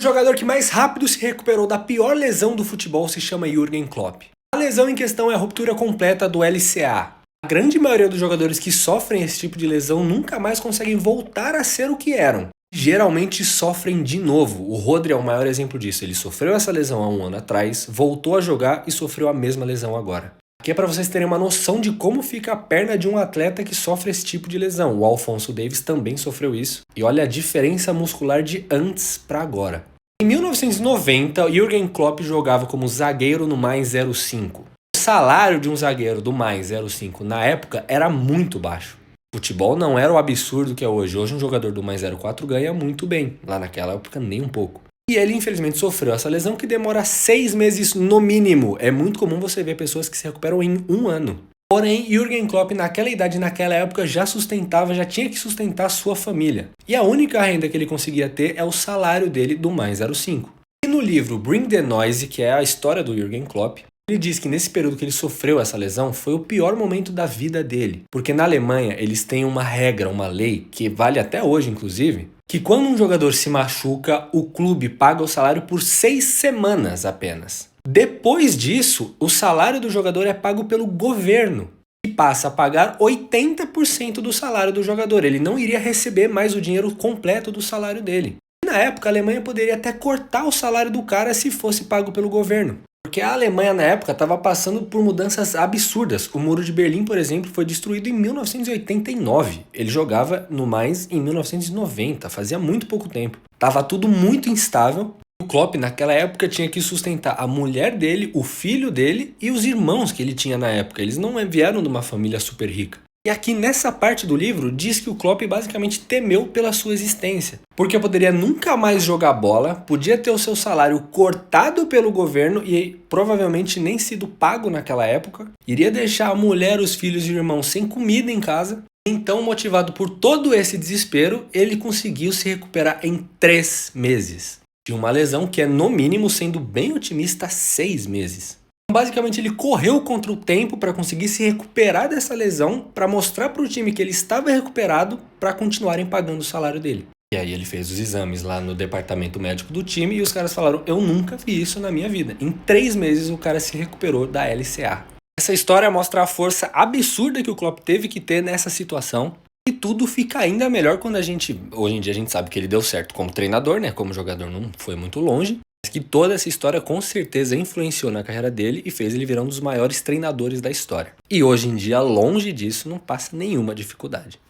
O jogador que mais rápido se recuperou da pior lesão do futebol se chama Jürgen Klopp. A lesão em questão é a ruptura completa do LCA. A grande maioria dos jogadores que sofrem esse tipo de lesão nunca mais conseguem voltar a ser o que eram. Geralmente sofrem de novo. O Rodri é o maior exemplo disso. Ele sofreu essa lesão há um ano atrás, voltou a jogar e sofreu a mesma lesão agora. Aqui é para vocês terem uma noção de como fica a perna de um atleta que sofre esse tipo de lesão. O Alphonso Davies também sofreu isso. E olha a diferença muscular de antes para agora. Em 1990, Jürgen Klopp jogava como zagueiro no Mais 05. O salário de um zagueiro do Mais 05 na época era muito baixo. O futebol não era o absurdo que é hoje. Hoje um jogador do Mais 04 ganha muito bem. Lá naquela época nem um pouco. E ele infelizmente sofreu essa lesão que demora 6 meses no mínimo. É muito comum você ver pessoas que se recuperam em um ano. Porém, Jürgen Klopp naquela idade, naquela época, já tinha que sustentar sua família. E a única renda que ele conseguia ter é o salário dele do Mais 05. E no livro Bring the Noise, que é a história do Jürgen Klopp, ele diz que nesse período que ele sofreu essa lesão foi o pior momento da vida dele. Porque na Alemanha eles têm uma regra, uma lei, que vale até hoje inclusive, que quando um jogador se machuca, o clube paga o salário por 6 semanas apenas. Depois disso, o salário do jogador é pago pelo governo, que passa a pagar 80% do salário do jogador. Ele não iria receber mais o dinheiro completo do salário dele. E na época, a Alemanha poderia até cortar o salário do cara se fosse pago pelo governo. Porque a Alemanha na época estava passando por mudanças absurdas. O Muro de Berlim, por exemplo, foi destruído em 1989. Ele jogava no Mais em 1990, fazia muito pouco tempo. Tava tudo muito instável. O Klopp naquela época tinha que sustentar a mulher dele, o filho dele e os irmãos que ele tinha na época. Eles não vieram de uma família super rica. E aqui nessa parte do livro diz que o Klopp basicamente temeu pela sua existência, porque poderia nunca mais jogar bola, podia ter o seu salário cortado pelo governo e provavelmente nem sido pago naquela época, iria deixar a mulher, os filhos e o irmão sem comida em casa. Então, motivado por todo esse desespero, ele conseguiu se recuperar em 3 meses. De uma lesão que é, no mínimo, sendo bem otimista, 6 meses. Basicamente ele correu contra o tempo para conseguir se recuperar dessa lesão, para mostrar para o time que ele estava recuperado para continuarem pagando o salário dele. E aí ele fez os exames lá no departamento médico do time e os caras falaram: eu nunca vi isso na minha vida. Em 3 meses o cara se recuperou da LCA. Essa história mostra a força absurda que o Klopp teve que ter nessa situação. E tudo fica ainda melhor quando hoje em dia a gente sabe que ele deu certo como treinador, né? Como jogador não foi muito longe. Mas que toda essa história com certeza influenciou na carreira dele e fez ele virar um dos maiores treinadores da história. E hoje em dia, longe disso, não passa nenhuma dificuldade.